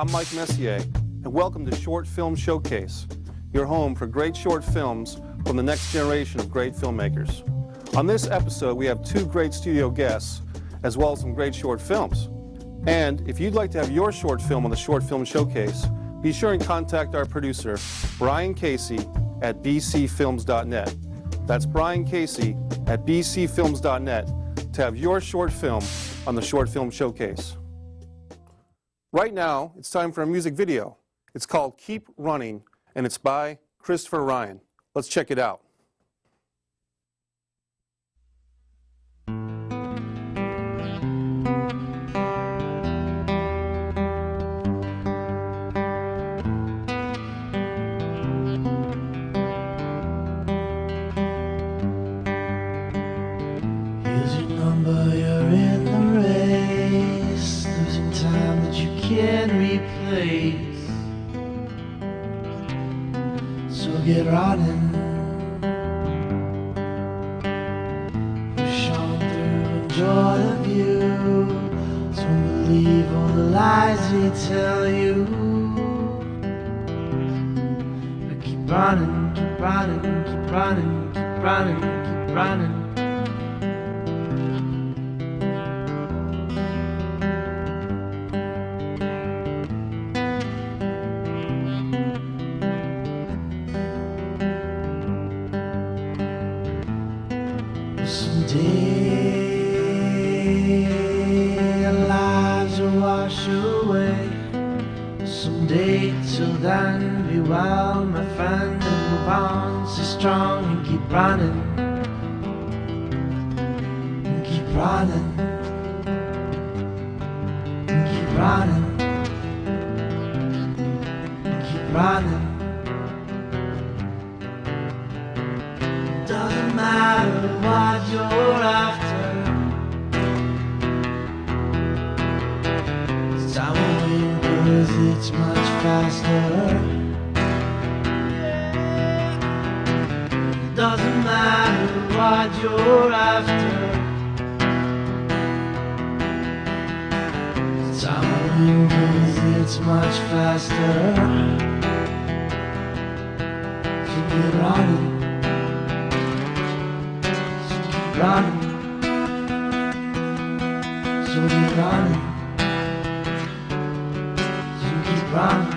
I'm Mike Messier, and welcome to Short Film Showcase, your home for great short films from the next generation of great filmmakers. On this episode, we have two great studio guests, as well as some great short films. And if you'd like to have your short film on the Short Film Showcase, be sure and contact our producer, Bryan Casey, at bcfilms.net. That's Bryan Casey at bcfilms.net to have your short film on the Short Film Showcase. Right now, it's time for a music video. It's called Keep Running, and it's by Christopher Ryan. Let's check it out. Here's your number, you're in the race, losing time that you can't replace. So get running, push on through, enjoy the view. Don't believe all the lies we tell you. But keep running, keep running, keep running, keep running, keep running. Someday our lives will wash away. Someday till then be well, my friend, and move on. Stay strong and keep running, and keep running, and keep running, and keep running. Doesn't matter what you're after, it's time to win, 'cause it's much faster. Doesn't matter what you're after, it's time to win, 'cause it's much faster. So get running, running, so keep running, so keep running.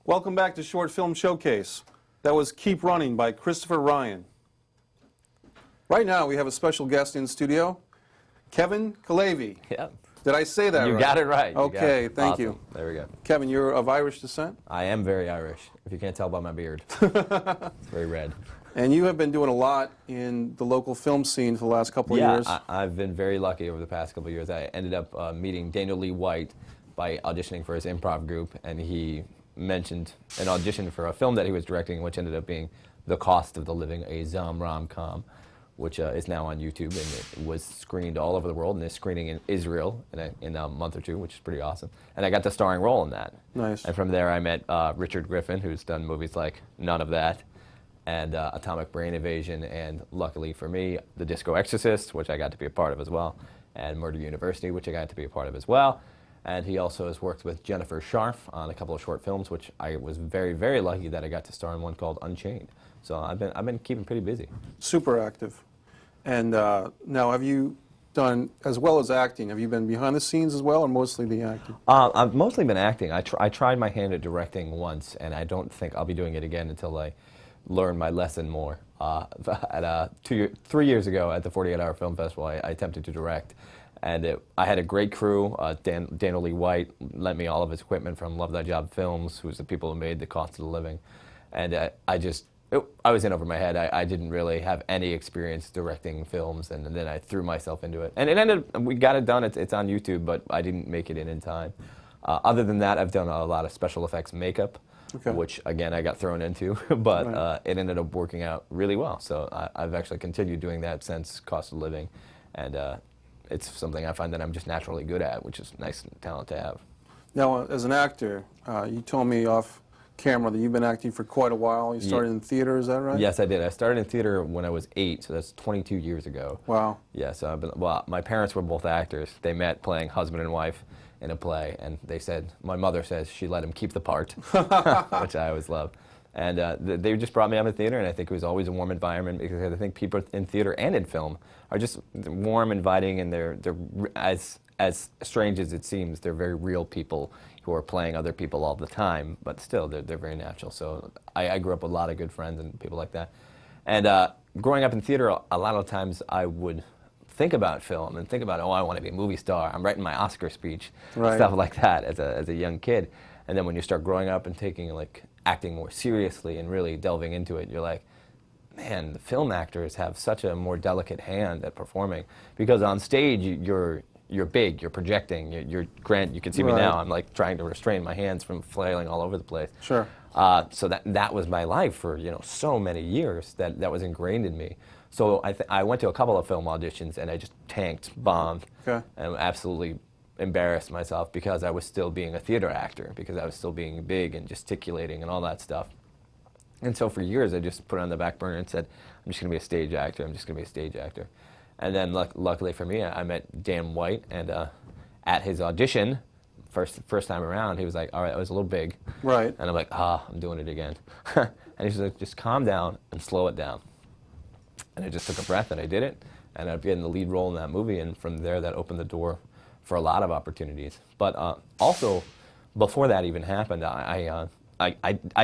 Welcome back to Short Film Showcase. That was Keep Running by Christopher Ryan. Right now we have a special guest in studio, Kevin Killavey. Yep. Did I say that right? You got it right. Okay, thank you. There we go. Kevin, you're of Irish descent? I am very Irish, if you can't tell by my beard. It's very red. And you have been doing a lot in the local film scene for the last couple of years. Yeah, I've been very lucky over the past couple of years. I ended up meeting Daniel Lee White by auditioning for his improv group, and he mentioned an audition for a film that he was directing, which ended up being The Cost of the Living, a Zom rom-com, which is now on YouTube, and it was screened all over the world, and is screening in Israel in a month or two, which is pretty awesome. And I got the starring role in that. Nice. And from there I met Richard Griffin, who's done movies like None of That, and Atomic Brain Invasion, and luckily for me, The Disco Exorcist, which I got to be a part of as well, and Murder University, which I got to be a part of as well. And he also has worked with Jennifer Scharf on a couple of short films, which I was very, very lucky that I got to star in one called Unchained. So I've been keeping pretty busy. Super active. And now, have you done, as well as acting, have you been behind the scenes as well, or mostly the acting? I've mostly been acting. I tried my hand at directing once, and I don't think I'll be doing it again until I learn my lesson more. 3 years ago at the 48-Hour Film Festival, I attempted to direct. And I had a great crew. Daniel Lee White lent me all of his equipment from Love Thy Job Films, who's the people who made The Cost of the Living. And I was in over my head. I didn't really have any experience directing films, and then I threw myself into it. And it ended, we got it done. It's on YouTube, but I didn't make it in time. Other than that, I've done a lot of special effects makeup, which, again, I got thrown into, but it ended up working out really well. So I've actually continued doing that since Cost of Living, and it's something I find that I'm just naturally good at, which is a nice talent to have. Now, as an actor, you told me off camera that you've been acting for quite a while. You started in theater, is that right? Yes, I did. I started in theater when I was 8, so that's 22 years ago. Wow. Yeah, so well, my parents were both actors. They met playing husband and wife in a play, and they said, my mother says she let him keep the part, which I always love. And they just brought me out of theater, and I think it was always a warm environment, because I think people in theater and in film are just warm, inviting, and they're as strange as it seems, they're very real people who are playing other people all the time, but still, they're very natural. So I grew up with a lot of good friends and people like that. And growing up in theater, a lot of times I would think about film and think about, oh, I want to be a movie star. I'm writing my Oscar speech, stuff like that as a young kid. And then when you start growing up and taking acting more seriously and really delving into it, you're like, man, the film actors have such a more delicate hand at performing, because on stage you're big, you're projecting, Grant, you can see me now, I'm like trying to restrain my hands from flailing all over the place. Sure. So that was my life for so many years, that was ingrained in me. So I went to a couple of film auditions and I just tanked, bombed, and absolutely embarrassed myself because I was still being a theater actor, because I was still being big and gesticulating and all that stuff. And so for years I just put it on the back burner and said, I'm just going to be a stage actor, I'm just going to be a stage actor. And then luckily for me, I met Dan White, and at his audition, first time around, he was like, all right, I was a little big. Right. And I'm like, I'm doing it again. And he's like, just calm down and slow it down. And I just took a breath and I did it, and I'd get in the lead role in that movie, and from there that opened the door for a lot of opportunities. But also, before that even happened, I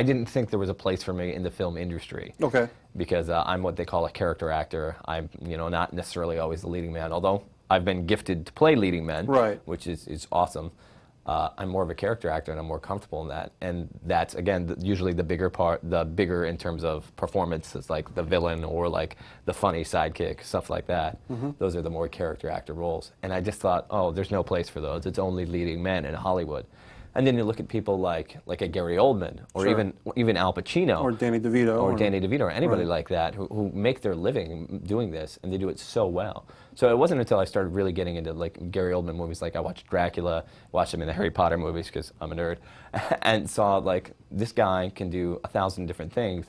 didn't think there was a place for me in the film industry. Okay. Because I'm what they call a character actor. I'm not necessarily always the leading man, although I've been gifted to play leading men, which is awesome. I'm more of a character actor, and I'm more comfortable in that. And that's, again, usually the bigger part, the bigger in terms of performance, is like the villain or like the funny sidekick, stuff like that. Those are the more character actor roles. And I just thought, oh, there's no place for those. It's only leading men in Hollywood. And then you look at people like a Gary Oldman, or even Al Pacino, or Danny DeVito, or anybody like that who make their living doing this, and they do it so well. So it wasn't until I started really getting into like Gary Oldman movies, like I watched Dracula, watched him in the Harry Potter movies because I'm a nerd, and saw like this guy can do 1,000 different things,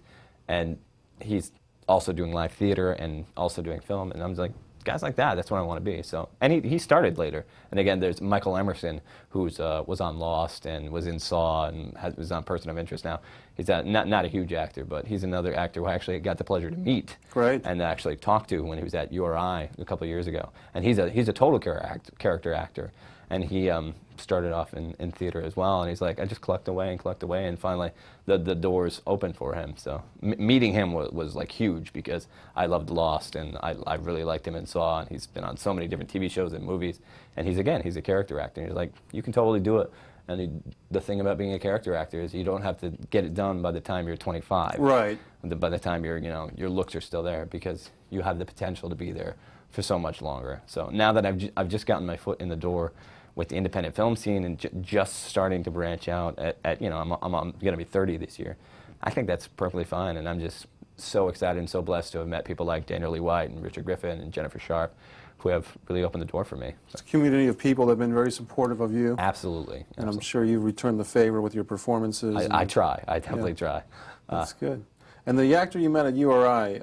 and he's also doing live theater and also doing film, and I'm like, guys like that, that's what I want to be. So, and he started later. And again, there's Michael Emerson, who's was on Lost and was in Saw and was on Person of Interest now. He's not a huge actor, but he's another actor who I actually got the pleasure to meet and actually talk to when he was at URI a couple of years ago. And he's a total character actor. and he started off in theater as well. And he's like, I just collect away, and finally the doors opened for him. So meeting him was like huge, because I loved Lost, and I really liked him in Saw, and he's been on so many different TV shows and movies. And he's a character actor. And he's like, you can totally do it. And the thing about being a character actor is you don't have to get it done by the time you're 25. Right. By the time your looks are still there, because you have the potential to be there for so much longer. So now that I've just gotten my foot in the door with the independent film scene, and just starting to branch out at I'm going to be 30 this year, I think that's perfectly fine. And I'm just so excited and so blessed to have met people like Daniel Lee White and Richard Griffin and Jennifer Sharp, who have really opened the door for me. It's a community of people that have been very supportive of you. Absolutely. And I'm sure you returned the favor with your performances. I try. I definitely try. That's good. And the actor you met at URI,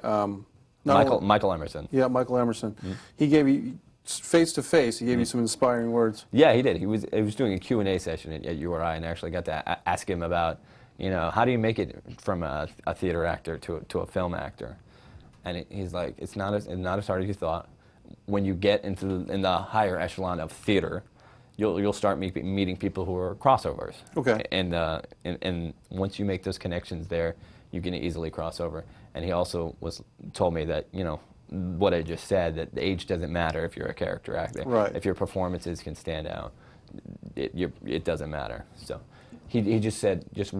Michael Emerson. Yeah, Michael Emerson. He gave you, face to face, he gave you some inspiring words. Yeah, he did. He was doing a Q&A session at URI, and I actually got to ask him about, how do you make it from a theater actor to a film actor? And he's like, it's not as hard as you thought. When you get in the higher echelon of theater, you'll start meeting people who are crossovers. Okay. And once you make those connections there, you can easily cross over. And he also told me that what I just said, that the age doesn't matter if you're a character actor. Right. If your performances can stand out, it doesn't matter. So he just said, just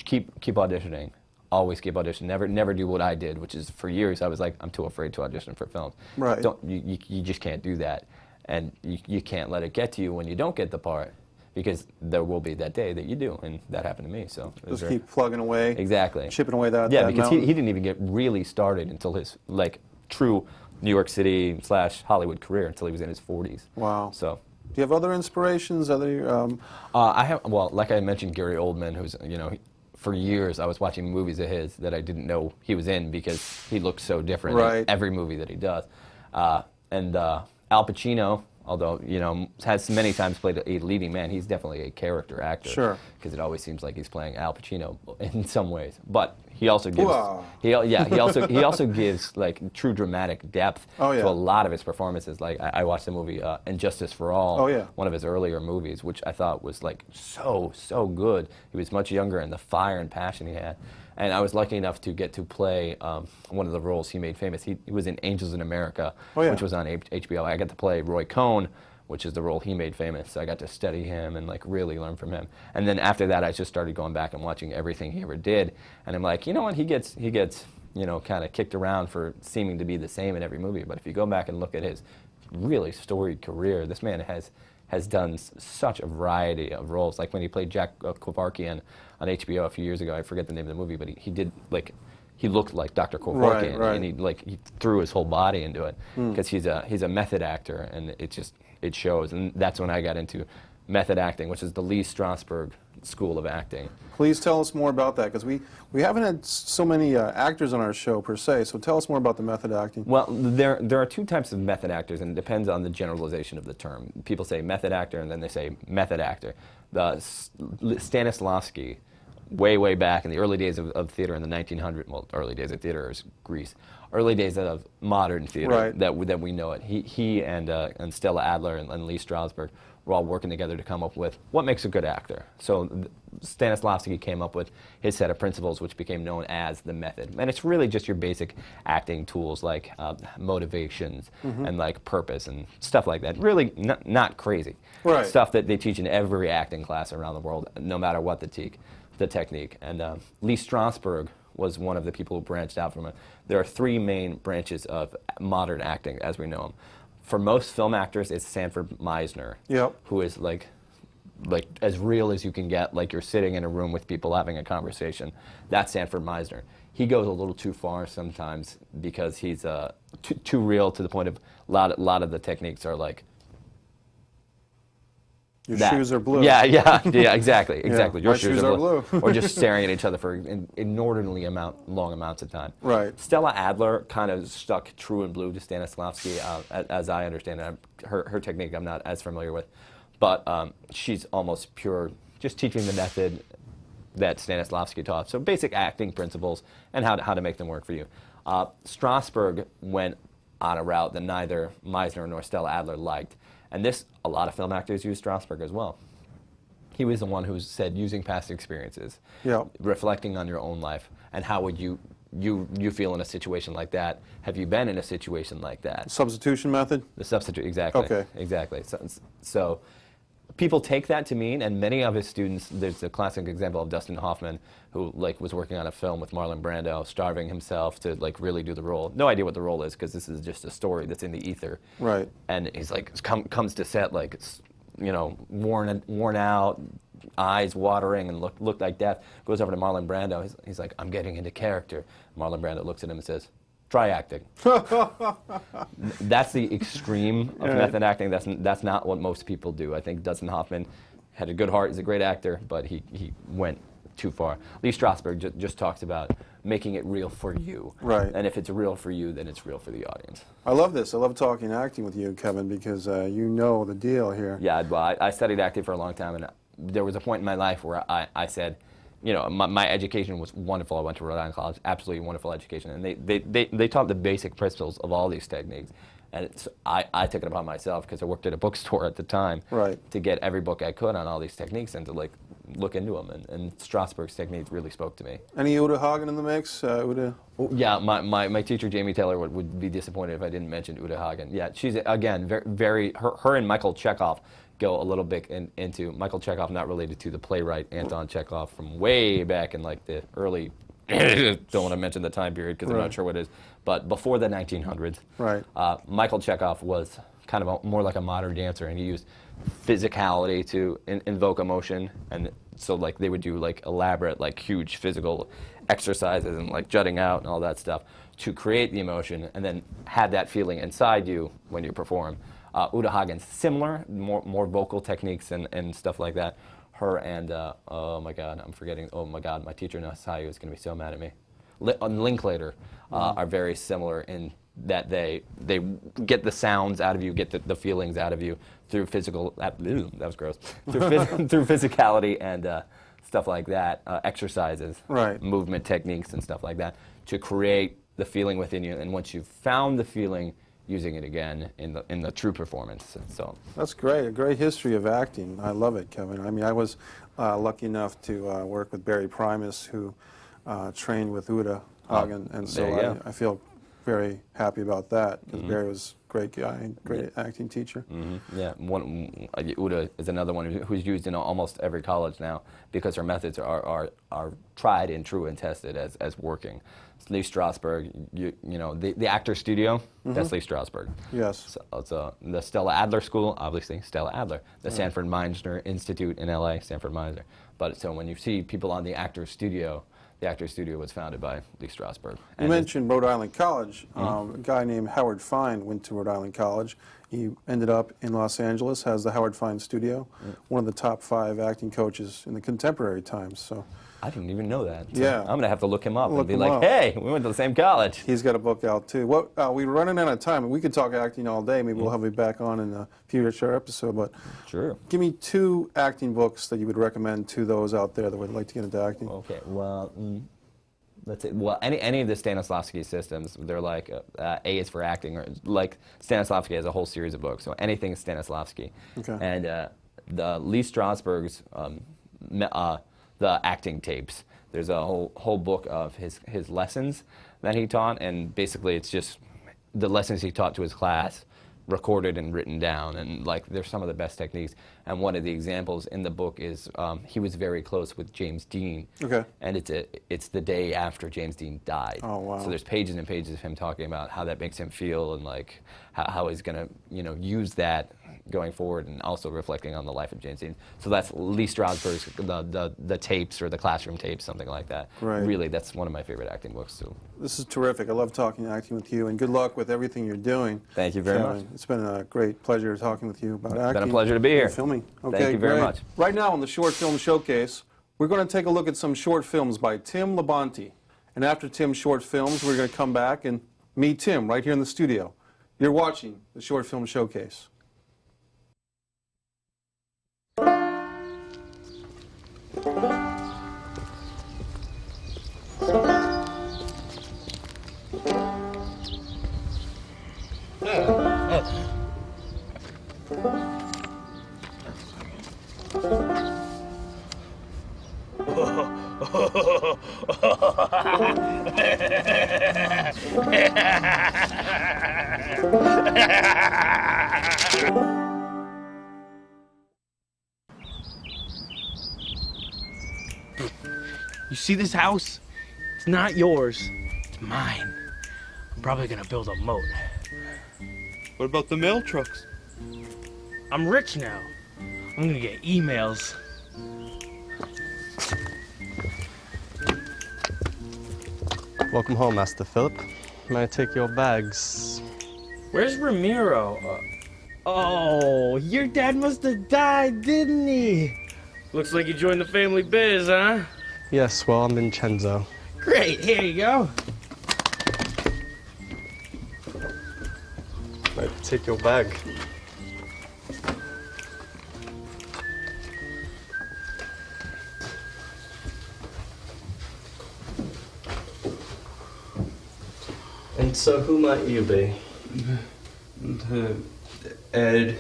keep auditioning. Always keep auditioning. Never do what I did, which is, for years I was like, I'm too afraid to audition for films. Right. You just can't do that, and you can't let it get to you when you don't get the part, because there will be that day that you do, and that happened to me. So just keep plugging away. Exactly. Chipping away that. Yeah, that because mountain. he didn't even get really started until his true New York City / Hollywood career, until he was in his 40s. Wow. So. Do you have other inspirations? I have. Well, like I mentioned, Gary Oldman, who's for years I was watching movies of his that I didn't know he was in, because he looks so different in every movie that he does. And Al Pacino, although has many times played a leading man, he's definitely a character actor. Sure. Because it always seems like he's playing Al Pacino in some ways. But he also gives he also gives true dramatic depth to a lot of his performances. Like I watched the movie And Justice for All, one of his earlier movies, which I thought was so good. He was much younger, and the fire and passion he had. And I was lucky enough to get to play one of the roles he made famous. He was in Angels in America, which was on HBO. I got to play Roy Cohn, which is the role he made famous. So I got to study him and really learn from him. And then after that, I just started going back and watching everything he ever did. And I'm like, you know what? He gets kind of kicked around for seeming to be the same in every movie. But if you go back and look at his really storied career, this man has done such a variety of roles. Like when he played Jack Kevorkian on HBO a few years ago, I forget the name of the movie, but he did he looked like Dr. Kevorkian, and he threw his whole body into it, because he's a method actor, and it shows. And that's when I got into method acting, which is the Lee Strasberg School of Acting. Please tell us more about that, because we haven't had so many actors on our show per se, so tell us more about the method acting. Well, there are two types of method actors, and it depends on the generalization of the term. People say method actor, and then they say method actor. Stanislavski, way back in the early days of theater in the 1900s, well, early days of theater is Greece, early days of modern theater that we know it. He and Stella Adler and Lee Strasberg were all working together to come up with what makes a good actor. So Stanislavski came up with his set of principles, which became known as the method. And it's really just your basic acting tools, like motivations and purpose and stuff like that. Really not crazy. Stuff that they teach in every acting class around the world, no matter what the technique. And Lee Strasberg was one of the people who branched out from it. There are three main branches of modern acting as we know them. For most film actors, it's Sanford Meisner, who is like as real as you can get, like you're sitting in a room with people having a conversation. That's Sanford Meisner. He goes a little too far sometimes, because he's too real, to the point of a lot of the techniques are like, your shoes are blue. Yeah, exactly. Your shoes are blue. Or just staring at each other for inordinately long amounts of time. Right. Stella Adler kind of stuck true and blue to Stanislavski, as I understand it. Her technique I'm not as familiar with, but she's almost pure, just teaching the method that Stanislavski taught. So basic acting principles and how to make them work for you. Strasberg went on a route that neither Meisner nor Stella Adler liked. And this a lot of film actors use Strasberg as well. He was the one who said using past experiences, Yeah. reflecting on your own life, and how would you feel in a situation like that? Have you been in a situation like that? Substitution method? The substitute, exactly. Okay. Exactly. So people take that to mean, and many of his students, there's a classic example of Dustin Hoffman, who like was working on a film with Marlon Brando, starving himself to like really do the role. No idea what the role is, because this is just a story that's in the ether. Right. And he's like, comes to set like, you know, worn out, eyes watering, and looked like death. Goes over to Marlon Brando. He's like, I'm getting into character. Marlon Brando looks at him and says, try acting. That's the extreme of method acting. That's not what most people do. I think Dustin Hoffman had a good heart. He's a great actor, but he went too far. Lee Strasberg just talks about making it real for you. Right. And if it's real for you, then it's real for the audience. I love this. I love talking acting with you, Kevin, because you know the deal here. Yeah, well, I studied acting for a long time, and there was a point in my life where I said, you know, my education was wonderful. I went to Rhode Island College, absolutely wonderful education, and they taught the basic principles of all these techniques. And I took it upon myself, because I worked at a bookstore at the time, right, to get every book I could on all these techniques and to like look into them. And Strasberg's techniques really spoke to me. Any Uta Hagen in the mix? Uta? Yeah, my teacher Jamie Taylor would be disappointed if I didn't mention Uta Hagen. Yeah, she's again very her and Michael Chekhov go a little bit into Michael Chekhov, not related to the playwright Anton Chekhov from way back in like the early. Don't want to mention the time period because I'm not sure what it is, but before the 1900s. Right. Michael Chekhov was kind of more like a modern dancer, and he used physicality to invoke emotion, and so like they would do like elaborate, like huge physical exercises and like jutting out and all that stuff to create the emotion, and then had that feeling inside you when you perform. Uta Hagen's similar, more vocal techniques and stuff like that. Her and, oh my God, I'm forgetting, oh my God, my teacher Nasayu is going to be so mad at me. Linklater are very similar in that they get the sounds out of you, get the feelings out of you through physical, that was gross, through physicality and stuff like that, exercises, right, movement techniques and stuff like that, to create the feeling within you. And once you've found the feeling, using it again in the true performance. So that's great. A great history of acting. I love it, Kevin. I mean, I was lucky enough to work with Barry Primus, who trained with Uta Hagen, and so I feel very happy about that, because Barry was a great guy, great acting teacher. Yeah, Uta is another one who's used in almost every college now, because her methods are tried and true and tested as working. Lee Strasberg, you know, the actor studio, that's Lee Strasberg. Yes. So the Stella Adler School, obviously Stella Adler. The Sanford Meisner Institute in LA, Sanford Meisner. But so when you see people on the actor studio was founded by Lee Strasberg. You mentioned Rhode Island College. A guy named Howard Fine went to Rhode Island College. He ended up in Los Angeles, has the Howard Fine Studio, one of the top 5 acting coaches in the contemporary times. So I didn't even know that. So yeah. I'm going to have to look him up and be like, hey, we went to the same college. He's got a book out, too. Well, we're running out of time. We could talk acting all day. Maybe we'll have you back on in a future episode. But sure. Give me 2 acting books that you would recommend to those out there that would like to get into acting. Okay, well, let's say, well, any of the Stanislavski systems, they're like, A is for acting, or like Stanislavski has a whole series of books, so anything is Stanislavski. Okay. And the Lee Strasberg's, the acting tapes, there's a whole book of his lessons that he taught, and basically it's just the lessons he taught to his class recorded and written down, and like they're some of the best techniques. And one of the examples in the book is he was very close with James Dean. Okay. And it's the day after James Dean died. Oh, wow. So there's pages and pages of him talking about how that makes him feel, and like how he's gonna use that going forward, and also reflecting on the life of James Dean. So that's Lee Strasberg's the tapes, or the classroom tapes, something like that. Right. Really, that's one of my favorite acting books too. This is terrific. I love talking acting with you, and good luck with everything you're doing. Thank you very much. It's been a great pleasure talking with you about acting. It's been a pleasure to be here. And filming. Okay, Thank you very much. Right now on the Short Film Showcase, we're going to take a look at some short films by Tim Labonte. And after Tim's short films, we're going to come back and meet Tim right here in the studio. You're watching the Short Film Showcase. You see this house? It's not yours. It's mine. I'm probably gonna build a moat. What about the mail trucks? I'm rich now. I'm gonna get emails. Welcome home, Master Philip. May I take your bags? Where's Ramiro? Oh, your dad must have died, didn't he? Looks like you joined the family biz, huh? Yes, well, I'm Vincenzo. Great, here you go. May I take your bag? And so, who might you be? Ed.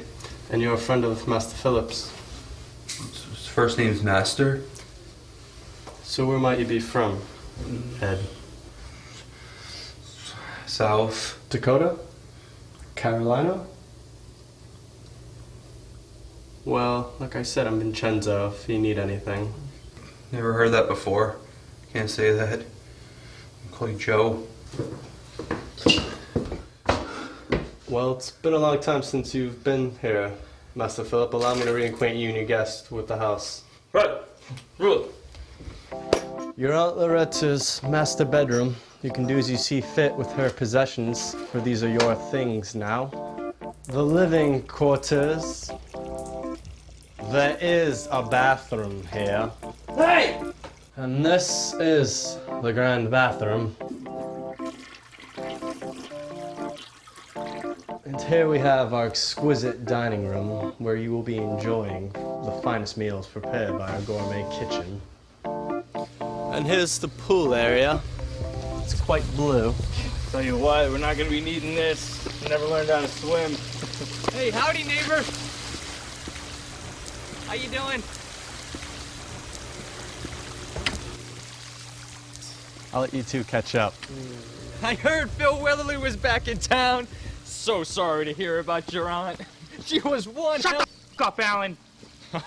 And you're a friend of Master Philip's. His first name's Master. So where might you be from, Ed? South. Dakota? Carolina? Well, like I said, I'm Vincenzo, if you need anything. Never heard that before. Can't say that. I'll call you Joe. Well, it's been a long time since you've been here, Master Philip. Allow me to reacquaint you and your guest with the house. Right. Rule. Your Aunt Loretta's master bedroom. You can do as you see fit with her possessions, for these are your things now. The living quarters. There is a bathroom here. Hey! And this is the grand bathroom. And here we have our exquisite dining room, where you will be enjoying the finest meals prepared by our gourmet kitchen. And here's the pool area. It's quite blue. Tell you what, we're not gonna be needing this. Never learned how to swim. Hey, howdy, neighbor. How you doing? I'll let you two catch up. I heard Phil Weatherly was back in town. So sorry to hear about your aunt. She was one hell... Shut the f*** up, Alan.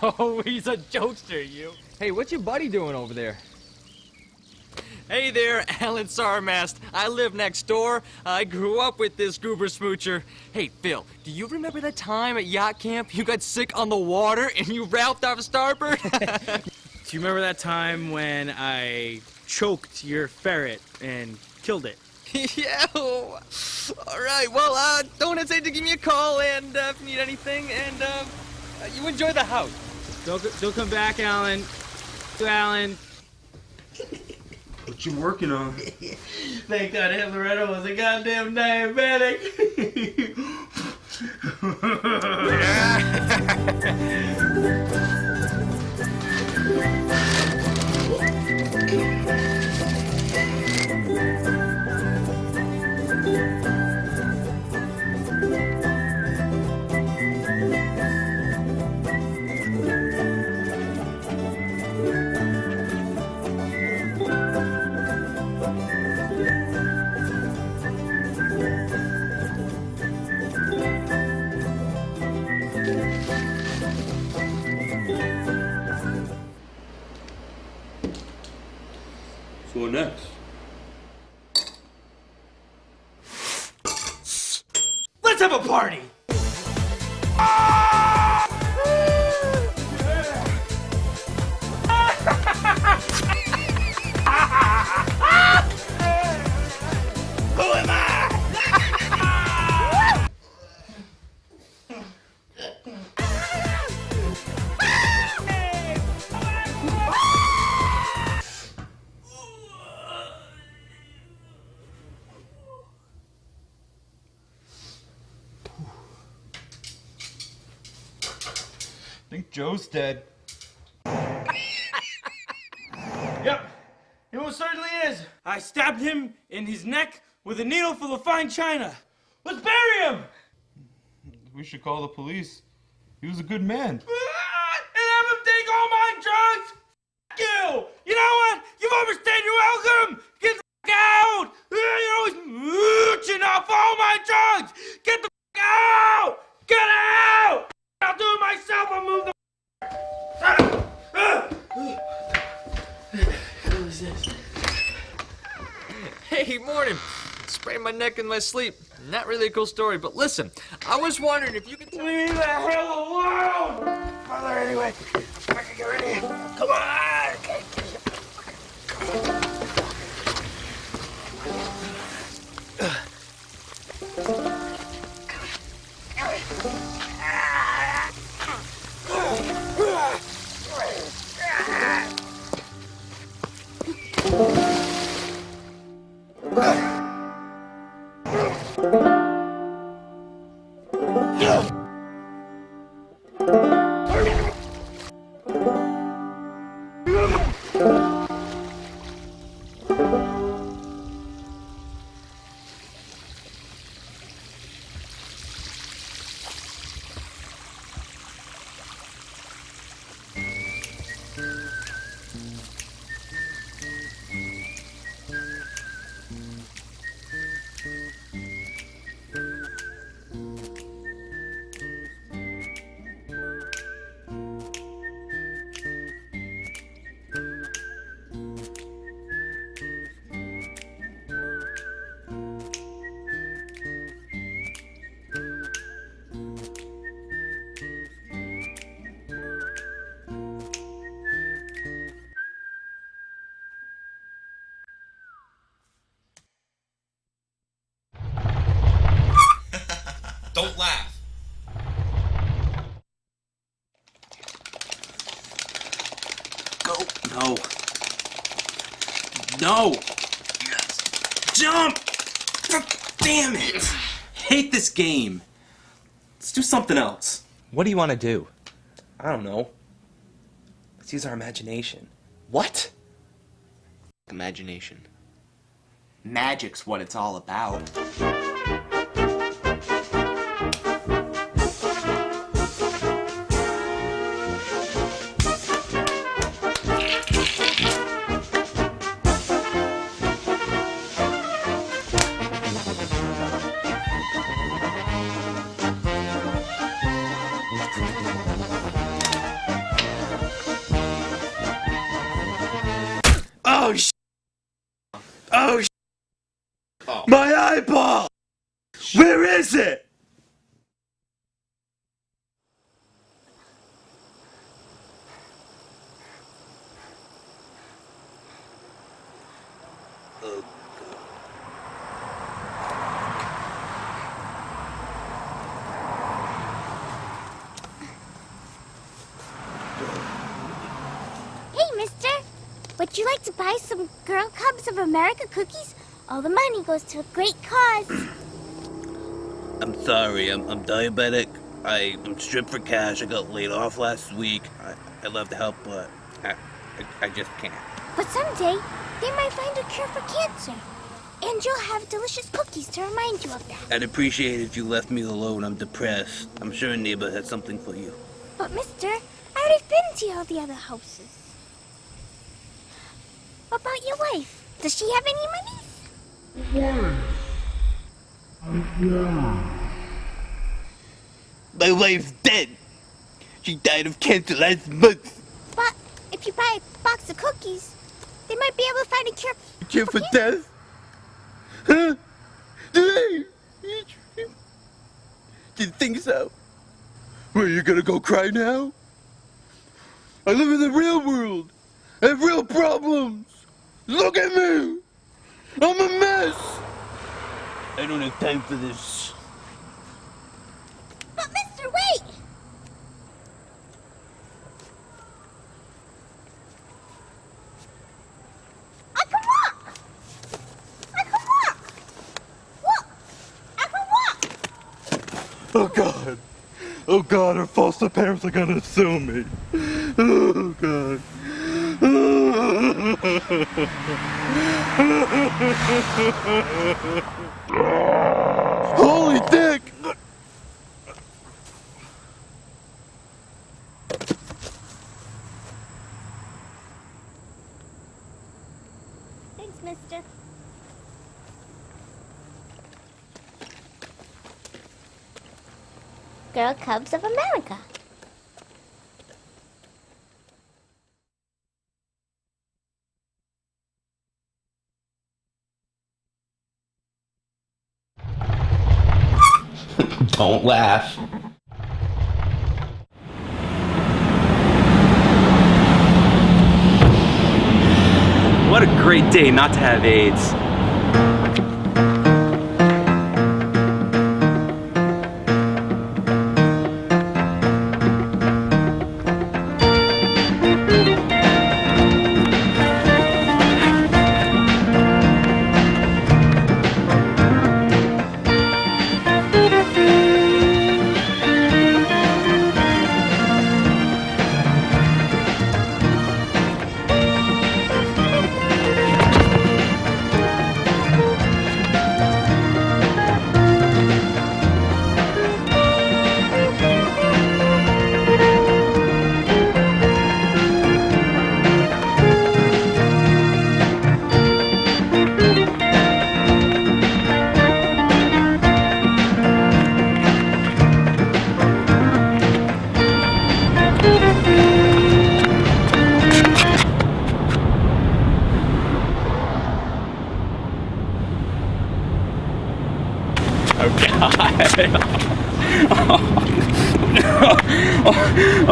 Oh, he's a jokester, you. Hey, what's your buddy doing over there? Hey there, Alan Sarmast. I live next door. I grew up with this goober smoocher. Hey, Phil, do you remember that time at yacht camp you got sick on the water and you ralphed off a starboard? Do you remember that time when I choked your ferret and killed it? Yeah. All right. Well, don't hesitate to give me a call and if you need anything. And you enjoy the house. Don't come back, Alan. To Alan. What you working on? Thank God Aunt Loretta was a goddamn diabetic. So what next? Let's have a party! Who am I? I think Joe's dead. Yep, it most certainly is. I stabbed him in his neck with a needle full of fine china. Let's bury him! We should call the police. He was a good man. And have him take all my drugs? F*** you! Hey, morning. Sprained my neck in my sleep. Not really a cool story, but listen, I was wondering if you could tell me. Leave the hell alone! Mother, anyway. I can get ready. Come on! Don't laugh. Go. No. No. Yes. Jump! Damn it! Hate this game. Let's do something else. What do you want to do? I don't know. Let's use our imagination. What? Imagination. Magic's what it's all about. Oh, oh, my eyeball! Where is it? Hey, mister. Would you like to buy some Girl Cubs of America cookies? All the money goes to a great cause. I'm sorry, I'm diabetic. I'm stripped for cash. I got laid off last week. I'd love to help, but I just can't. But someday, they might find a cure for cancer. And you'll have delicious cookies to remind you of that. I'd appreciate it if you left me alone. I'm depressed. I'm sure a neighbor has something for you. But mister, I already been to all the other houses. What about your wife? Does she have any money? My wife's dead. She died of cancer last month. But if you buy a box of cookies, they might be able to find a cure Cure for death? Huh? Do you think so? Well, you gonna go cry now? I live in the real world. I have real problems. Look at me. I'm a mess. I don't have time for this. But mister, wait! I can walk! I can walk! Look! I can walk! Oh God. Oh God, our foster parents are gonna sue me. Oh God. Holy dick! Thanks, mister. Girl Cubs of America. Don't laugh. What a great day not to have AIDS.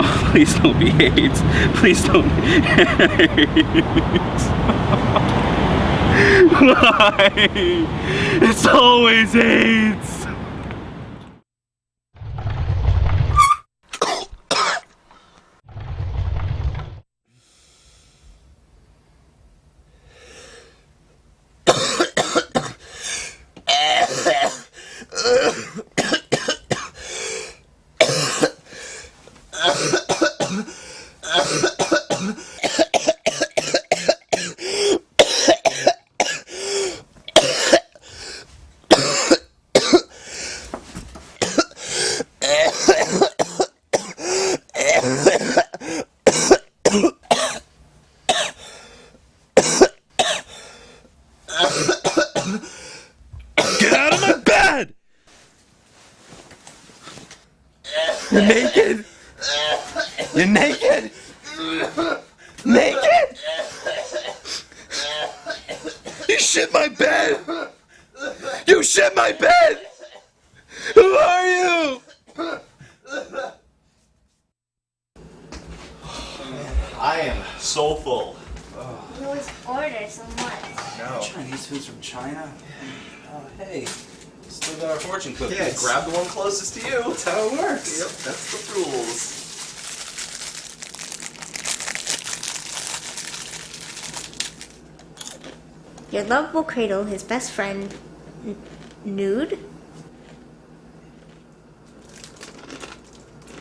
Oh, please don't be AIDS. Please don't be AIDS. Why? It's always AIDS. Get out of my bed! You're naked! You're naked! Naked! You shit my bed! You shit my bed! Who are you? I am so full. You always order so much. No. Chinese food's from China? Oh, hey. Still got our fortune cookies. Yeah, grab the one closest to you. That's how it works. Yep, that's the rules. Your love will cradle his best friend nude?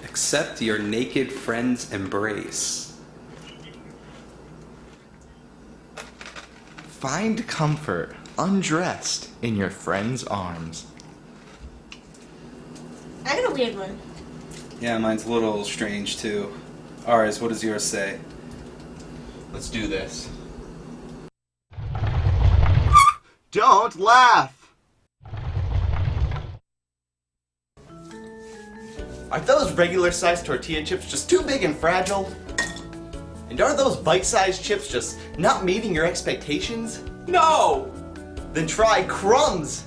Accept your naked friend's embrace. Find comfort, undressed, in your friend's arms. I got a weird one. Yeah, mine's a little strange too. Ours, what does yours say? Let's do this. Don't laugh! Are those regular-sized tortilla chips just too big and fragile? And are those bite-sized chips just not meeting your expectations? No! Then try crumbs!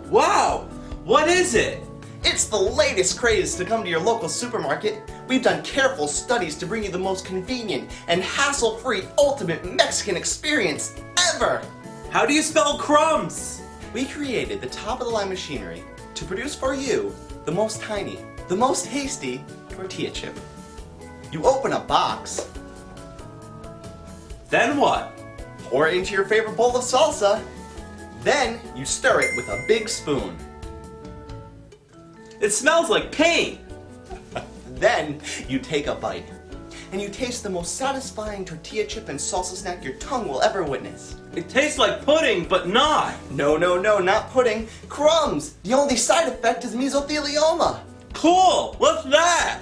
Wow! What is it? It's the latest craze to come to your local supermarket. We've done careful studies to bring you the most convenient and hassle-free ultimate Mexican experience ever! How do you spell crumbs? We created the top-of-the-line machinery to produce for you the most tiny, the most tasty tortilla chip. You open a box. Then what? Pour it into your favorite bowl of salsa. Then you stir it with a big spoon. It smells like paint! Then you take a bite, and you taste the most satisfying tortilla chip and salsa snack your tongue will ever witness. It tastes like pudding, but not! No, not pudding. Crumbs! The only side effect is mesothelioma. Cool! What's that?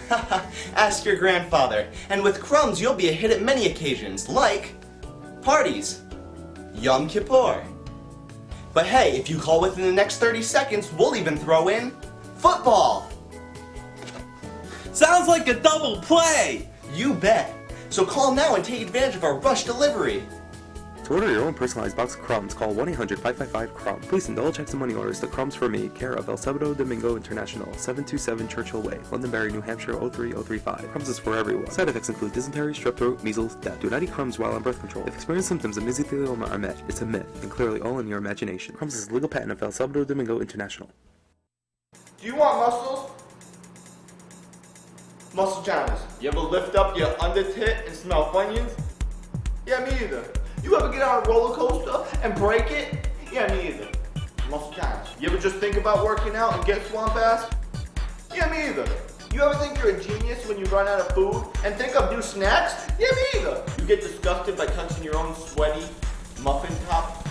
Ask your grandfather. And with crumbs, you'll be a hit at many occasions, like parties, Yom Kippur. But hey, if you call within the next 30 seconds, we'll even throw in football. Sounds like a double play! You bet. So call now and take advantage of our rush delivery. To order your own personalized box of crumbs, call 1-800-555-CRUMB. Please send all checks and money orders to Crumbs for Me, care of El Salvador Domingo International, 727 Churchill Way, Londonderry, New Hampshire 03035. Crumbs is for everyone. Side effects include dysentery, strep throat, measles, death. Do not eat crumbs while on birth control. If experienced symptoms of mesothelioma are met, it's a myth, and clearly all in your imagination. Crumbs is a legal patent of El Salvador Domingo International. Do you want muscles? Muscle Johnny's. You ever lift up your under tit and smell Funyuns? Yeah, me either. You ever get on a roller coaster and break it? Yeah, me either. Muscle Johnny's. You ever just think about working out and get swamp ass? Yeah, me either. You ever think you're a genius when you run out of food and think of new snacks? Yeah, me either. You get disgusted by touching your own sweaty muffin top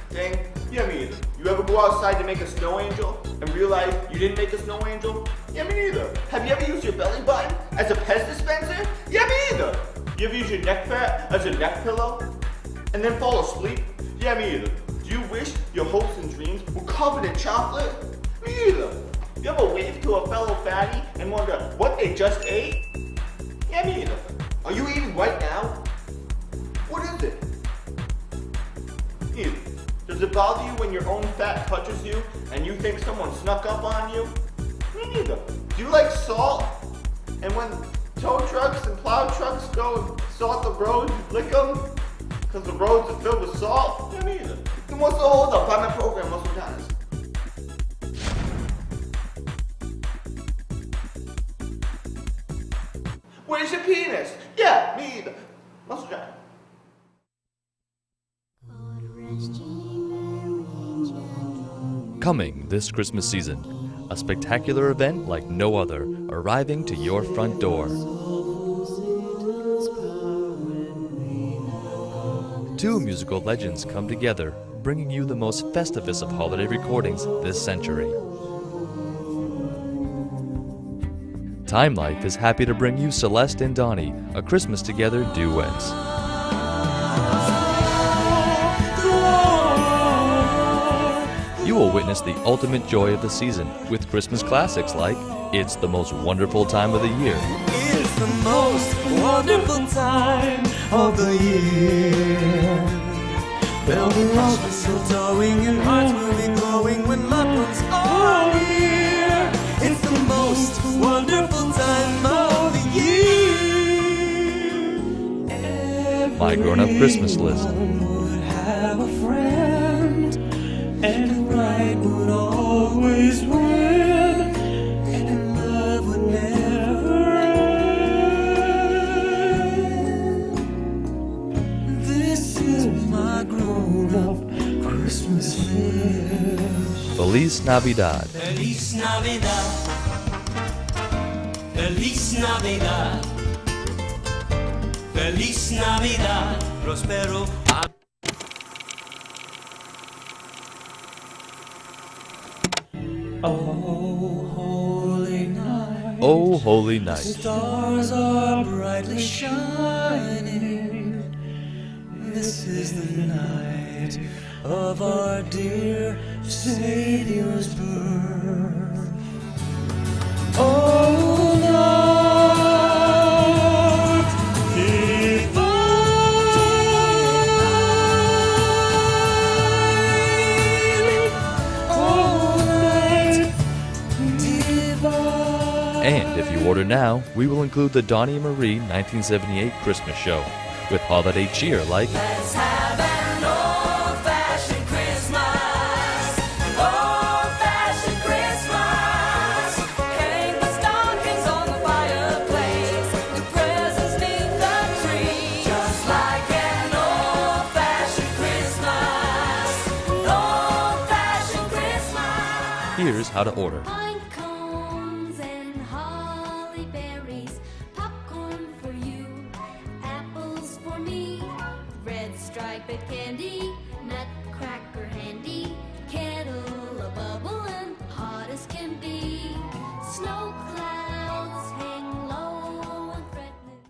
thing? Yeah, me either. You ever go outside to make a snow angel and realize you didn't make a snow angel? Yeah, me neither. Have you ever used your belly button as a Pez dispenser? Yeah, me either. You ever use your neck fat as a neck pillow and then fall asleep? Yeah, me either. Do you wish your hopes and dreams were covered in chocolate? Me either. You ever wave to a fellow fatty and wonder what they just ate? Yeah, me either. Are you eating right now? What is it? Either. Does it bother you when your own fat touches you and you think someone snuck up on you? Me neither. Do you like salt? And when tow trucks and plow trucks go and salt the roads, you lick them? Because the roads are filled with salt? Yeah, me neither. Then what's the hold up on my program, Muscle Johnny's? Where's your penis? Yeah, me either. Muscle Johnny. Coming this Christmas season, a spectacular event like no other, arriving to your front door. Two musical legends come together, bringing you the most festivus of holiday recordings this century. Time Life is happy to bring you Celeste and Donnie, a Christmas Together duets. You will witness the ultimate joy of the season with Christmas classics like It's the Most Wonderful Time of the Year. It's the most wonderful time of the year. There'll be roses mistletoeing and hearts will be glowing when loved ones are here. It's the most wonderful time of the year. My Grown-Up Christmas List. Would have a friend, and right would always win, and love would never end. This is my grown-up Christmas list. Feliz Navidad. Feliz Navidad. Feliz Navidad. Feliz Navidad. Prospero. Oh, holy night. Oh, holy night. Stars are brightly shining. This is the night of our dear Savior's birth. Oh, night divine. Oh, night divine. And if you order now, we will include the Donnie and Marie 1978 Christmas show with holiday cheer like Let's have an old-fashioned Christmas. Old-fashioned Christmas. Hang the stockings on the fireplace. The presents neath the tree. Just like an old-fashioned Christmas. Old-fashioned Christmas. Here's how to order. Pine cones and holly berries, popcorn for you, apples for me, red striped candy, nutcracker handy, kettle a bubble and hot as can be, snow clouds hang low and threatening.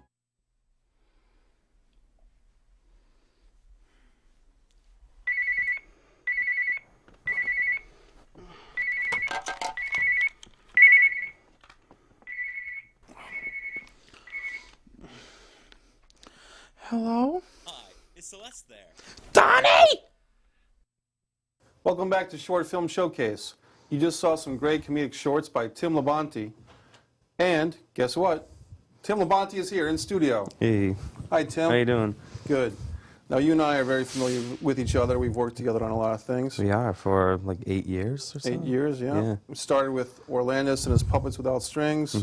Celeste there? Donnie! Welcome back to Short Film Showcase. You just saw some great comedic shorts by Tim Labonte. And guess what? Tim Labonte is here in studio. Hey. Hi, Tim. How you doing? Good. Now, you and I are very familiar with each other. We've worked together on a lot of things. We are for like 8 years or so. 8 years, yeah. We started with Orlandis and his Puppets Without Strings.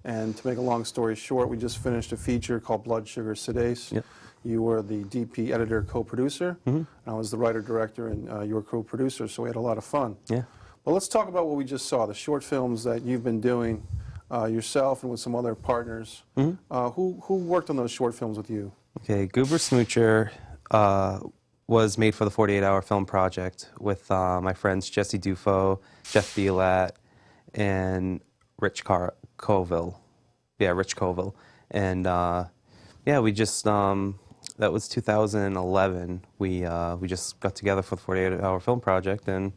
And to make a long story short, we just finished a feature called Blood Sugar Sedace. Yep. You were the DP editor, co-producer. I was the writer-director, and you were co-producer, so we had a lot of fun. Yeah. Well, let's talk about what we just saw, the short films that you've been doing yourself and with some other partners. Who worked on those short films with you? Okay, Goober Smoocher was made for the 48-Hour Film Project with my friends Jesse Dufo, Jeff Bielat, and Rich Coville. Yeah, Rich Coville. And yeah, we just, that was 2011. We just got together for the 48-Hour Film Project, and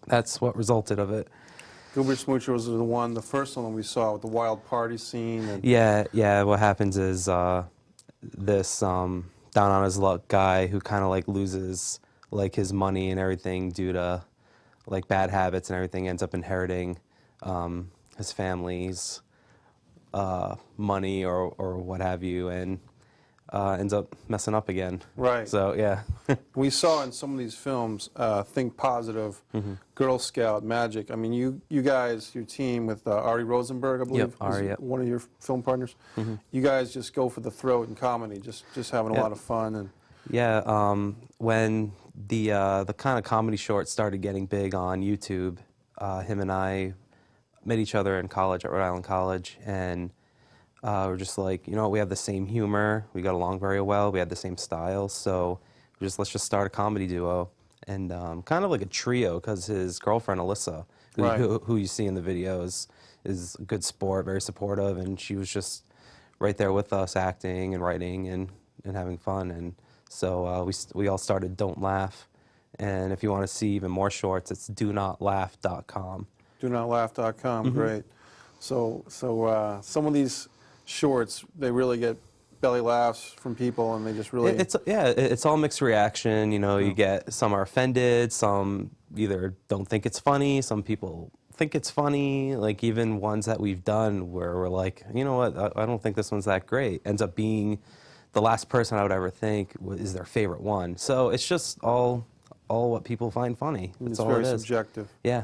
that's what resulted of it. Goober Smoocher was the first one we saw with the wild party scene. And Yeah, what happens is this down on his luck guy who kind of like loses like his money and everything due to like bad habits and everything, ends up inheriting his family's money or what have you, and ends up messing up again. Right. So, yeah. We saw in some of these films, Think Positive, Girl Scout, Magic. I mean, you guys, your team with Ari Rosenberg, I believe, Yep, Ari, is one of your film partners. You guys just go for the throat in comedy, just having a lot of fun. And Yeah, when the kind of comedy shorts started getting big on YouTube, him and I met each other in college at Rhode Island College, and we're just like, you know what, we have the same humor, we got along very well, we had the same style, so let's just start a comedy duo, and kind of like a trio, because his girlfriend Alyssa, who you see in the videos, is a good sport, very supportive, and she was just right there with us, acting and writing and having fun, and so we all started Don't Laugh, and if you want to see even more shorts, it's donotlaugh.com. donotlaugh.com, great. So some of these shorts, they really get belly laughs from people, and they just really... It's all mixed reaction. You know, you get some are offended, some either don't think it's funny, some people think it's funny. Like even ones that we've done where we're like, you know what, I don't think this one's that great, ends up being the last person I would ever think is their favorite one. So it's just all what people find funny. It's all very it is. subjective. Yeah.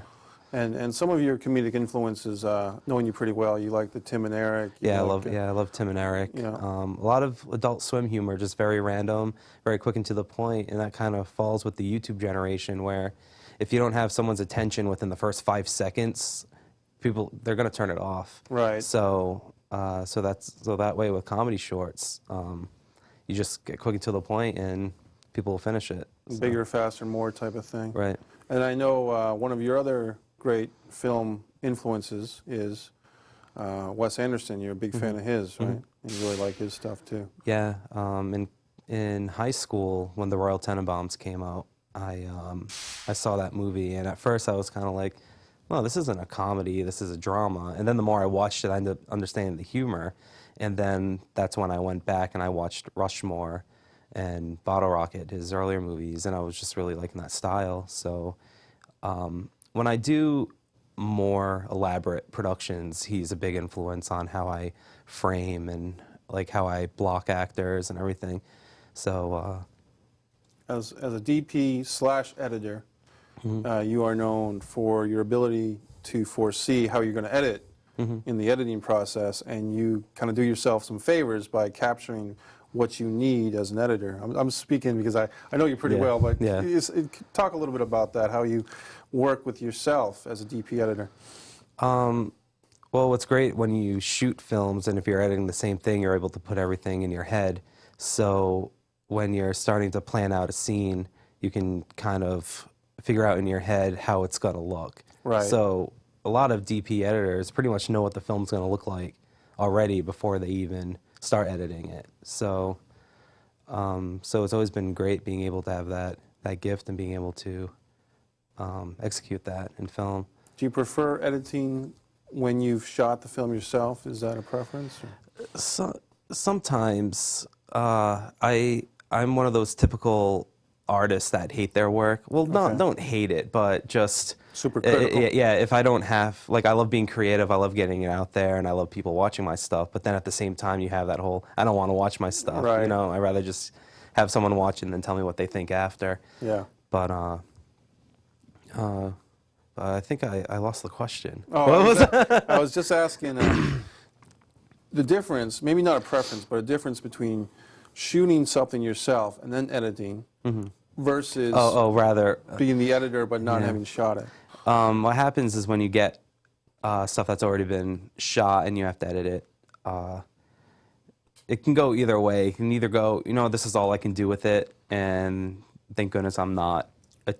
And some of your comedic influences, knowing you pretty well, you like the Tim and Eric. I love Tim and Eric. Yeah. A lot of Adult Swim humor, just very random, very quick and to the point, and that kind of falls with the YouTube generation, where if you don't have someone's attention within the first 5 seconds, they're going to turn it off. Right. So that way with comedy shorts, you just get quick and to the point, and people will finish it. Bigger, faster, more type of thing. Right. And I know one of your other great film influences is Wes Anderson. You're a big fan of his, right? You really like his stuff too. Yeah. In high school, when the Royal Tenenbaums came out, I saw that movie, and at first I was kind of like, well, this isn't a comedy, this is a drama. And then the more I watched it, I ended up understanding the humor. And then that's when I went back and I watched Rushmore and Bottle Rocket, his earlier movies, and I was just really liking that style. So when I do more elaborate productions, he's a big influence on how I frame and like how I block actors and everything. So as a DP/editor, you are known for your ability to foresee how you're going to edit in the editing process, and you kind of do yourself some favors by capturing what you need as an editor. I'm speaking because I know you pretty well, but talk a little bit about that, how you work with yourself as a DP editor. Well, what's great when you shoot films, and if you're editing the same thing, you're able to put everything in your head. So when you're starting to plan out a scene, you can kind of figure out in your head how it's going to look. Right. So a lot of DP editors pretty much know what the film's going to look like already before they even start editing it. So so it's always been great being able to have that gift and being able to execute that in film. Do you prefer editing when you've shot the film yourself? Is that a preference? Sometimes I I'm one of those typical artists that hate their work. Well, don't hate it, but just super critical. Yeah, if I don't have, like, I love being creative, I love getting it out there, and I love people watching my stuff. But then at the same time, you have that whole, I don't want to watch my stuff. Right. You know, I'd rather just have someone watch it and then tell me what they think after. Yeah. But I think I lost the question. Oh, What was that? I was just asking the difference, maybe not a preference, but a difference between shooting something yourself and then editing versus rather being the editor but not yeah. having shot it. What happens is when you get stuff that's already been shot and you have to edit it, it can go either way. It can either go, you know, this is all I can do with it, and thank goodness I'm not,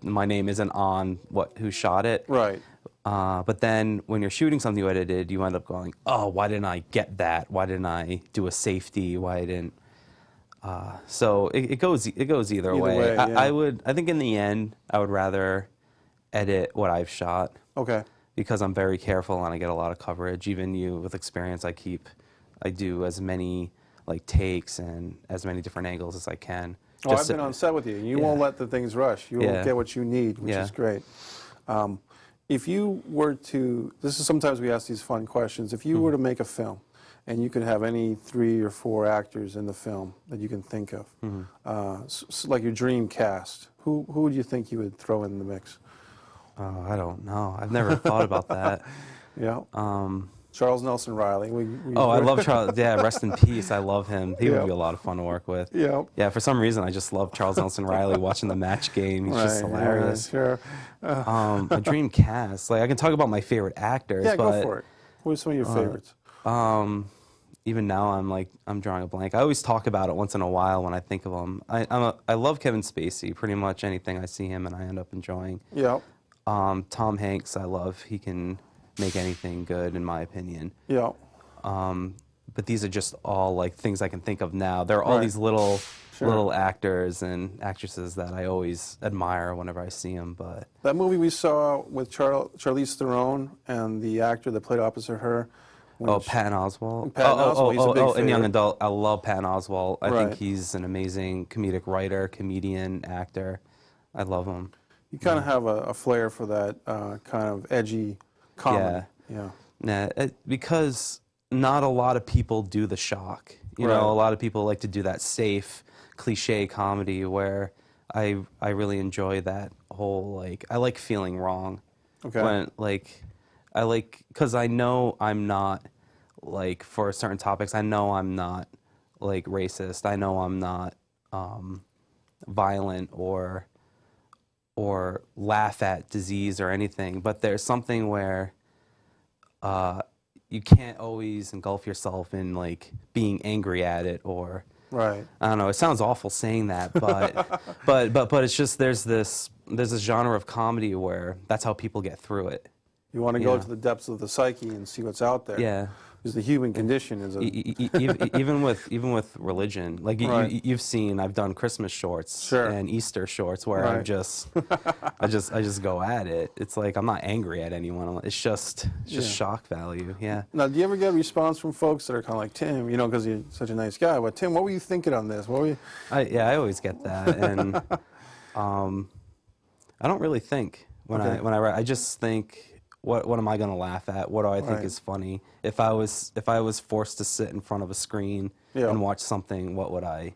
my name isn't on who shot it. Right. But then when you're shooting something you edited, you end up going, oh, why didn't I get that? Why didn't I do a safety? Why didn't? So it goes either way. Yeah. I think in the end, I would rather edit what I've shot. Okay. Because I'm very careful and I get a lot of coverage. Even with experience, I do as many like takes and as many different angles as I can. Oh, I've been on set with you. You won't let the things rush. You will get what you need, which is great. If you were to, this is sometimes we ask these fun questions. If you were to make a film, and you could have any 3 or 4 actors in the film that you can think of, like your dream cast, who would you think you would throw in the mix? I don't know. I've never thought about that. Yeah. Charles Nelson Riley. I love Charles. Yeah, rest in peace. I love him. He would be a lot of fun to work with. Yeah. Yeah. For some reason, I just love Charles Nelson Riley. Watching the match game, he's just hilarious. Yeah, sure. A dream cast. Like I can talk about my favorite actors. Yeah, but, go for it. Who are some of your favorites? Even now, I'm drawing a blank. I always talk about it once in a while when I think of them. I love Kevin Spacey. Pretty much anything I see him and I end up enjoying. Yeah. Tom Hanks, I love. He can make anything good, in my opinion. Yeah. But these are just all like things I can think of now. There are all these little actors and actresses that I always admire whenever I see them. But that movie we saw with Charlize Theron and the actor that played opposite her. Patton Oswalt. Patton Oswalt, he's a big and Young favorite. Adult. I love Patton Oswalt. I think he's an amazing comedic writer, comedian, actor. I love him. You kind of have a flair for that kind of edgy comedy. Yeah. Because not a lot of people do the shock. You know, a lot of people like to do that safe, cliche comedy where I really enjoy that whole, like, I like feeling wrong. Okay. When, like, because I know I'm not, like, for certain topics, I know I'm not, like, racist. I know I'm not violent or laugh at disease or anything. But there's something where you can't always engulf yourself in, like, being angry at it or... Right. I don't know. It sounds awful saying that, but but it's just there's this genre of comedy where that's how people get through it. You want to go to the depths of the psyche and see what's out there. Yeah. Because the human condition is even with religion. Like you've seen, I've done Christmas shorts and Easter shorts where I just go at it. It's like I'm not angry at anyone. It's just shock value. Yeah. Now, do you ever get a response from folks that are kind of like, Tim, you know, because you're such a nice guy, but Tim, what were you thinking on this? What were you? I always get that, and I don't really think when I write. I just think. What am I going to laugh at? What do I think is funny? If I was forced to sit in front of a screen and watch something, what would I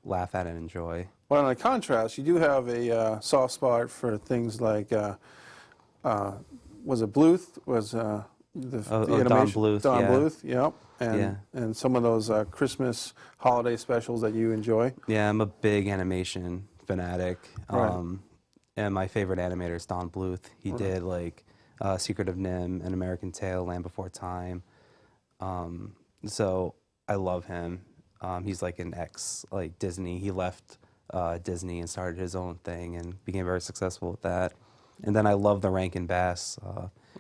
laugh at and enjoy? Well, in contrast, you do have a soft spot for things like, was it Bluth? Was the animation? Don Bluth. Don yeah. Bluth, and some of those Christmas holiday specials that you enjoy. Yeah, I'm a big animation fanatic. And my favorite animator is Don Bluth. He did like Secret of Nim, An American Tale, Land Before Time. So I love him. He's like an like Disney. He left Disney and started his own thing and became very successful with that. And then I love the Rankin Bass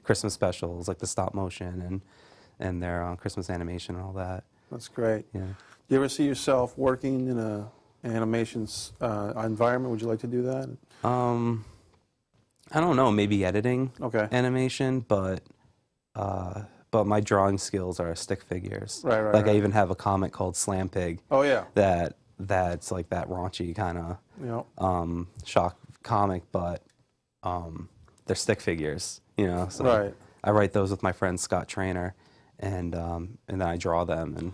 Christmas specials, like the stop motion and their Christmas animation and all that. That's great. Yeah. Do you ever see yourself working in an animation environment? Would you like to do that? I don't know, maybe editing animation, but my drawing skills are stick figures. Right. Like I even have a comic called Slam Pig. Oh yeah. That that's like that raunchy kind of Yep. shock comic, but they're stick figures, you know. So Right. I write those with my friend Scott Trainer, and then I draw them. And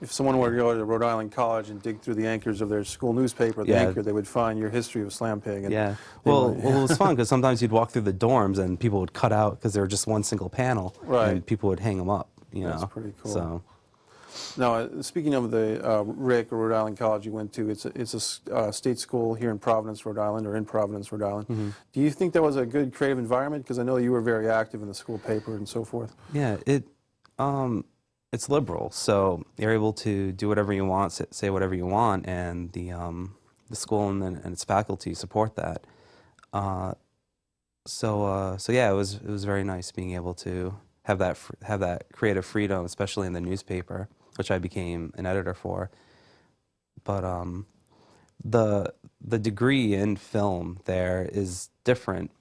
If someone were to go to Rhode Island College and dig through the anchors of their school newspaper, the anchor, they would find your history of Slam Pig. And yeah. they Well, would- it was fun because sometimes you'd walk through the dorms and people would cut out because they were just one single panel, Right. and people would hang them up. You That's know, pretty cool. So. Now, speaking of the Rick, or Rhode Island College you went to, it's a state school here in Providence, Rhode Island, or in Providence, Rhode Island. Mm-hmm. Do you think that was a good creative environment? Because I know you were very active in the school paper and so forth. Yeah, it's liberal, so you're able to do whatever you want, say whatever you want, and the school and its faculty support that. So yeah, it was very nice being able to have that creative freedom, especially in the newspaper, which I became an editor for. But the degree in film there is different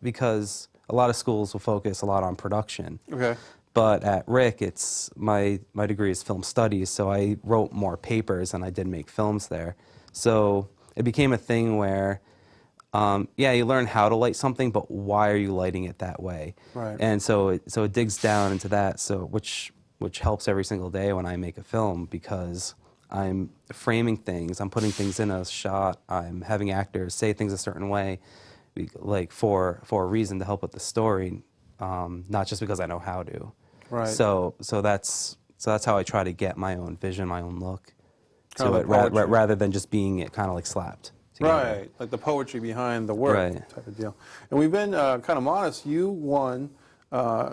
because a lot of schools will focus a lot on production. Okay. But at Rick, it's my degree is film studies, so I wrote more papers than I did make films there. So it became a thing where, yeah, you learn how to light something, but why are you lighting it that way? Right. And so it digs down into that, so which helps every single day when I make a film, because I'm framing things, I'm putting things in a shot, I'm having actors say things a certain way, like for a reason to help with the story, not just because I know how to. Right. So that's how I try to get my own vision, my own look Kind to of it, like poetry. rather than just being it kind of like slapped together. Right, like the poetry behind the work Right. type of deal. And we've been kind of modest. You won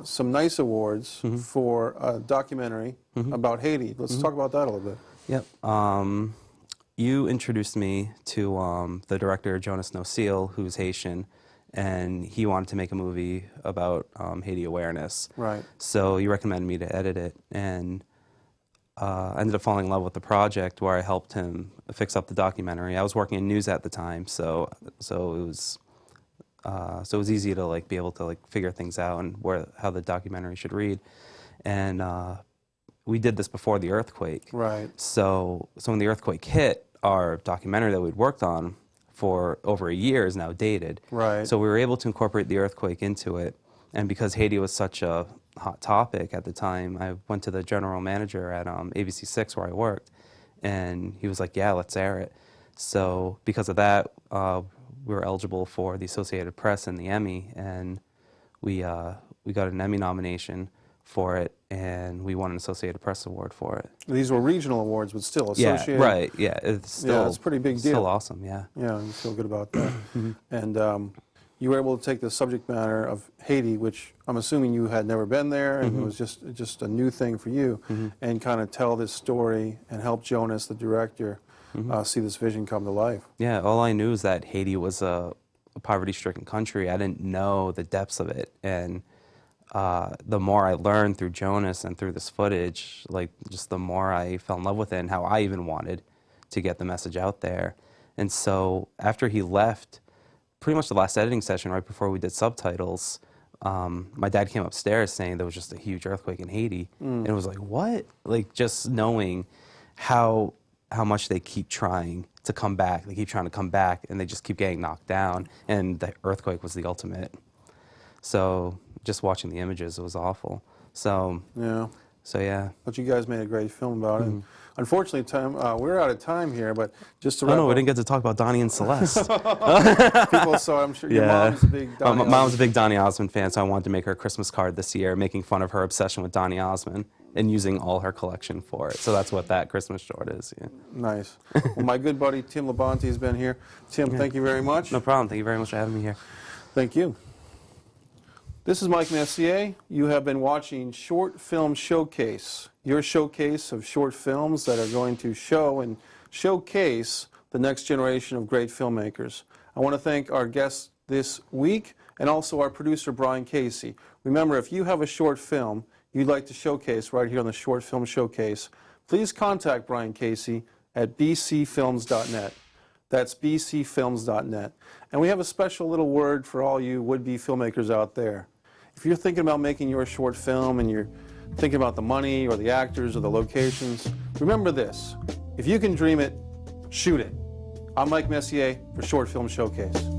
some nice awards for a documentary about Haiti. Let's talk about that a little bit. Yep. You introduced me to the director, Jonas Nocil, who's Haitian, and he wanted to make a movie about Haiti awareness. Right. So you recommended me to edit it, and I ended up falling in love with the project, where I helped him fix up the documentary. I was working in news at the time, so it was easy to like be able to like figure things out and how the documentary should read. And we did this before the earthquake. Right. So when the earthquake hit, our documentary that we'd worked on for over a year is now dated. Right. So we were able to incorporate the earthquake into it. And because Haiti was such a hot topic at the time, I went to the general manager at ABC6 where I worked, and he was like, yeah, let's air it. So because of that, we were eligible for the Associated Press and the Emmy, and we got an Emmy nomination for it, and we won an Associated Press award for it. These were regional awards, but still associated. Yeah, right, yeah. It's still, it's a pretty big deal. Still awesome, yeah. Yeah, you feel good about that. And you were able to take the subject matter of Haiti, which I'm assuming you had never been there, and it was just a new thing for you, and kind of tell this story and help Jonas, the director, see this vision come to life. Yeah, all I knew is that Haiti was a poverty-stricken country. I didn't know the depths of it, and the more I learned through Jonas and through this footage, like just the more I fell in love with it, and how I even wanted to get the message out there. And so after he left, pretty much the last editing session right before we did subtitles, my dad came upstairs saying there was just a huge earthquake in Haiti, and it was like, what? Like just knowing how much they keep trying to come back, they keep trying to come back, and they just keep getting knocked down, and the earthquake was the ultimate. So just watching the images, it was awful. So yeah. But you guys made a great film about it. Unfortunately, we're out of time here, but just to Oh wrap no, we up, didn't get to talk about Donnie and Celeste. people, so I'm sure your mom's a big Donny My mom's Osmond a big Donny Osmond fan, so I wanted to make her a Christmas card this year, making fun of her obsession with Donny Osmond and using all her collection for it. So that's what that Christmas short is. Yeah. Nice. Well, my good buddy Tim Labonte has been here. Tim, thank you very much. No problem. Thank you very much for having me here. Thank you. This is Mike Messier. You have been watching Short Film Showcase, your showcase of short films that are going to show and showcase the next generation of great filmmakers. I want to thank our guests this week and also our producer, Bryan Casey. Remember, if you have a short film you'd like to showcase right here on the Short Film Showcase, please contact Bryan Casey at bcfilms.net. That's bcfilms.net. And we have a special little word for all you would-be filmmakers out there. If you're thinking about making your short film and you're thinking about the money or the actors or the locations, remember this. If you can dream it, shoot it. I'm Mike Messier for Short Film Showcase.